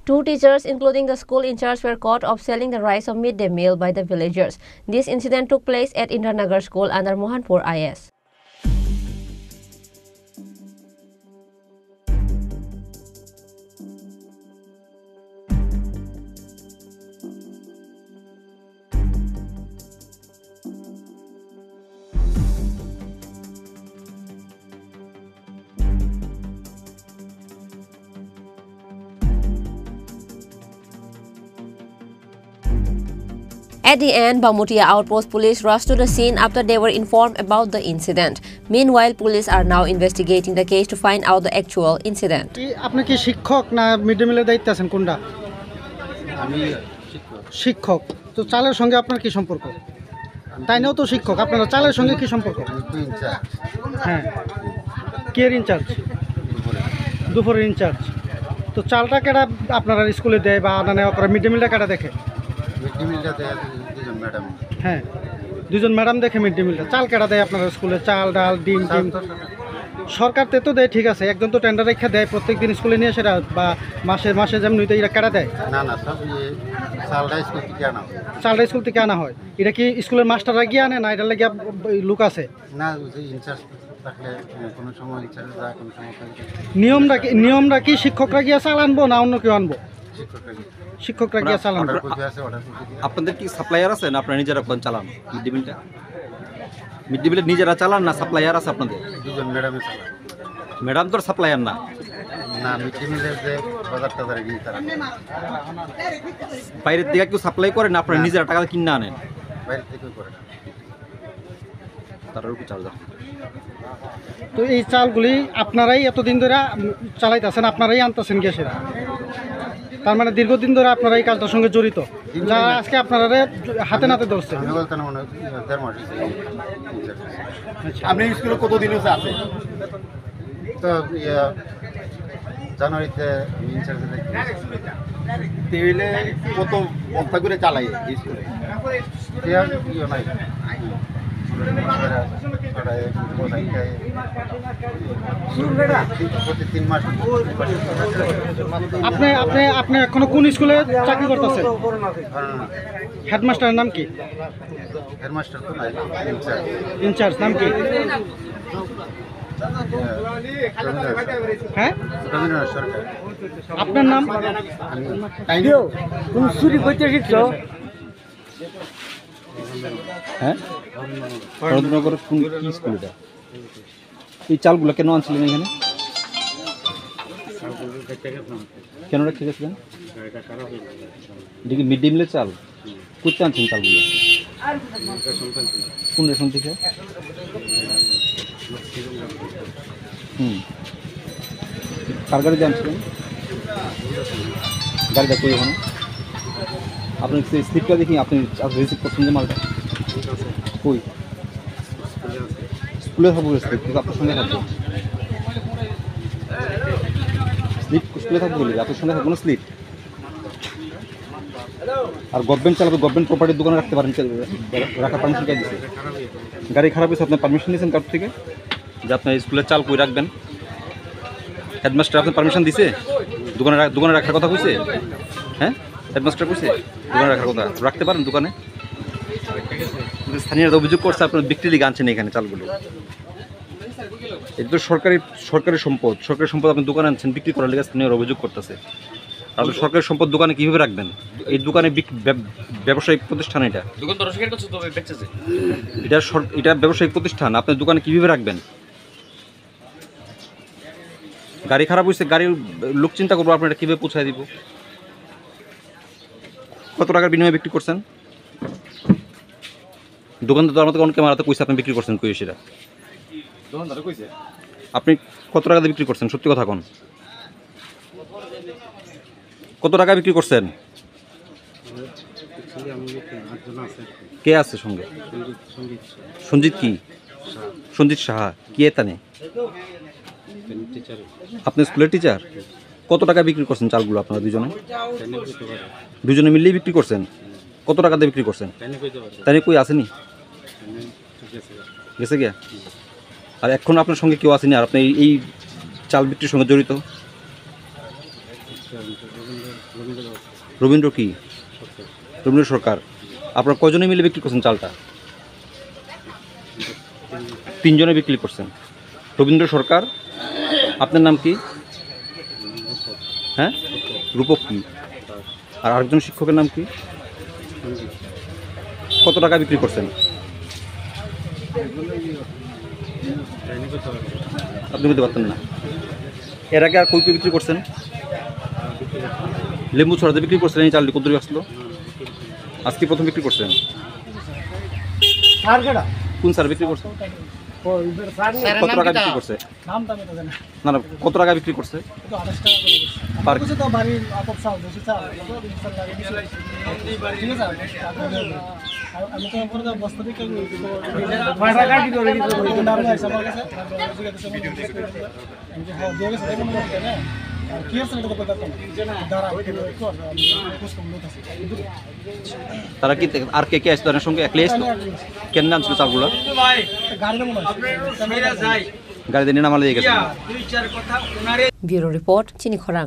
Two teachers, including the school in charge, were caught of selling the rice of midday meal by the villagers. This incident took place at Indranagar School under Mohanpur IS. At the end, Bamutia Outpost Police rushed to the scene after they were informed about the incident. Meanwhile, police are now investigating the case to find out the actual incident. আপনি কি শিক্ষক না mid day মিলের দায়িত্বে আছেন কোনটা? আমি শিক্ষক। তো চালের সঙ্গে আপনার কি সম্পর্ক? তাই নাও তো শিক্ষক, আপনারা চালের সঙ্গে কি সম্পর্ক? হ্যাঁ, কে ইনচার্জ? দুপুরের ইনচার্জ। তো চালটা কেডা আপনারা স্কুলে দেয় বা আনা নেওয়া করে? মিড ডে মিলটা কেডা দেখে? মিড ডে মিলটা দেয় দুজন ম্যাডাম। হ্যাঁ, দুজন ম্যাডাম দেখে মিড ডে মিলটা। চাল কেডা দেয় আপনারা স্কুলে? চাল, ডাল, ডিম টিম সরকার তো দেয়, ঠিক আছে। একজন তো টেন্ডার রেখা দেয় প্রত্যেক দিন স্কুলে নিয়ে, সেটা বা মাসে মাসে যেমন তো এটা কেডা দেয়? না না, সব চালটা স্কুল থেকে আনা হয়। চালটা স্কুল থেকে আনা হয়। এটা কি স্কুলের মাস্টাররা গিয়ে আনে না এটা লাগে লোক আছে? না, ইনচার্জ থাকলে কোনো সময় ইনচার্জ যায়, কোনো সময় নিয়মটা কি শিক্ষকরা গিয়ে চাল আনবো না অন্য কেউ আনবো? শিক্ষকরা গিয়ে চাল আনবো। আপনাদের কি সাপ্লায়ার আছে না আপনারা নিজেরা কোন চালান মিড ডে মিলটা? মিড ডে মিলের নিজেরা চালান না সাপ্লায়ার আছে আপনাদের? দুজন ম্যাডামে চালান। ম্যাডাম তো সাপ্লায়ার না। না, মিড ডে মিলের যে বাজার টাজারে গিয়ে তারা বাইরের থেকে কেউ সাপ্লাই করে না আপনারা নিজেরা টাকা কিনে আনেন? বাইরে থেকে করে না। তারও কি চাল? তো এই চালগুলি আপনারাই এতদিন ধরে চালাইতেছেন, আপনারাই আনতেছেন গ্যাসের? তার মানে দীর্ঘদিন ধরে আপনারা এই কাজটার সঙ্গে জড়িত, যা আজকে আপনারা হাতে নাতে ধরছে। আমি বলতে না, মনে হয় 1.5 মাস আপনি স্কুলে কতদিন হচ্ছে আছে? তো জানুয়ারিতে ইনচার্জে টেবিলে কত বস্তা করে চালাই স্কুলে? ইয়ে নাই প্রতি 3 মাস। আপনি এখনো কোন স্কুলে চাকরি করতেছেন? হেডমাস্টারের নাম কি? হেডমাস্টার তো নাই, ইনচার্জ নাম কি? হ্যাঁ, রবীন্দ্রনাথ সরকার। আপনার নাম? তুমি চুরি করতে শিখছো? হ্যাঁ, শরৎনগর কোন কি স্কুল এটা? এই চালগুলো কেন আনছিলেন এখানে? কেন রেখে গেছিলেন? এটা কি মিড ডে মিলের চাল? করতে আনছেন চালগুলো? কোন রেশন থেকে? কার গাড়িতে আনছিলেন? গাড়িটা কই ওখানে? আপনি স্লিপটা দেখি আপনি রিসিভ করছেন যে মালটা কই? স্কুলে থাকবো স্লিপ, কিন্তু আপনার সঙ্গে থাকবো স্লিপ। স্কুলে থাকবো বলি আপনার সঙ্গে থাকবো না স্লিপ। আর গভর্নমেন্ট চালাবে, গভর্নমেন্ট প্রপার্টির দোকানে রাখতে পারেন, রাখার পারমিশন কে দিচ্ছে? গাড়ি খারাপ হয়েছে, আপনার পারমিশন নিয়েছেন কার থেকে যে আপনার স্কুলের চাল কই রাখবেন? হেডমাস্টার আপনার পারমিশন দিছে? দোকানে রাখার কথা কইছে? হ্যাঁ, হেডমাস্টার কইছে দোকানে রাখার কথা? রাখতে পারেন দোকানে। স্থানীয়রা অভিযোগ করছে আপনার বিক্রি লিগে আনছেন এখানে চালগুলো। এটা তো সরকারি সম্পদ। সরকারি সম্পদ আপনি দোকানে আনছেন বিক্রি করার লিগে, স্থানীয়রা অভিযোগ করতেছে। আপনি সরকারি সম্পদ দোকানে কীভাবে রাখবেন? এই দোকানে ব্যবসায়িক প্রতিষ্ঠান, এটা এটা ব্যবসায়িক প্রতিষ্ঠান, আপনার দোকানে কীভাবে রাখবেন? গাড়ি খারাপ হয়েছে, গাড়ির লোক চিন্তা করবো আপনার এটা কীভাবে পৌঁছায় দিব? কত টাকার বিনিময়ে বিক্রি করছেন? দোকানদার তো আমাদের অনেকে মারাতে কইছে আপনি বিক্রি করছেন কই? সেটা আপনি কত টাকা দিয়ে বিক্রি করছেন? সত্যি কথা কোন, কত টাকা বিক্রি করছেন? কে আছে সঙ্গে? সঞ্জিত কি? সঞ্জিত সাহা কি? এতানে আপনি স্কুলের টিচার? কত টাকা বিক্রি করছেন চালগুলো আপনারা দুজনে মিললেই বিক্রি করছেন? কত টাকা দিয়ে বিক্রি করছেন? তাই কই আসেনি? গেছে গিয়া? আর এখন আপনার সঙ্গে কেউ আসেনি? আর আপনি এই চাল বিক্রির সঙ্গে জড়িত? রবীন্দ্র কি? রবীন্দ্র সরকার। আপনারা কয়জনে মিলে বিক্রি করছেন চালটা? 3 জনে বিক্রি করছেন। রবীন্দ্র সরকার, আপনার নাম কি? হ্যাঁ, রূপক কি? আর আরেকজন শিক্ষকের নাম কি? কত টাকা বিক্রি করছেন? আপনি বলতে পারতেন না। এর আগে আর কই কই বিক্রি করছেন? লেম্বু ছড়াতে বিক্রি করছেন এই চালটি কত আসলো? আজকে প্রথম বিক্রি করছেন? কোন স্যার বিক্রি করছেন? কত টাকা বিক্রি করছে? না না, কত টাকা বিক্রি করছে? পার তারা কি আর কে কে আসতো তার সঙ্গে? একলাই আসতো? কেন নাম ছিল চালগুলো? গাড়িতে নিয়ে নামালে গেছে। ব্যুরো রিপোর্ট, চিনি খরাং।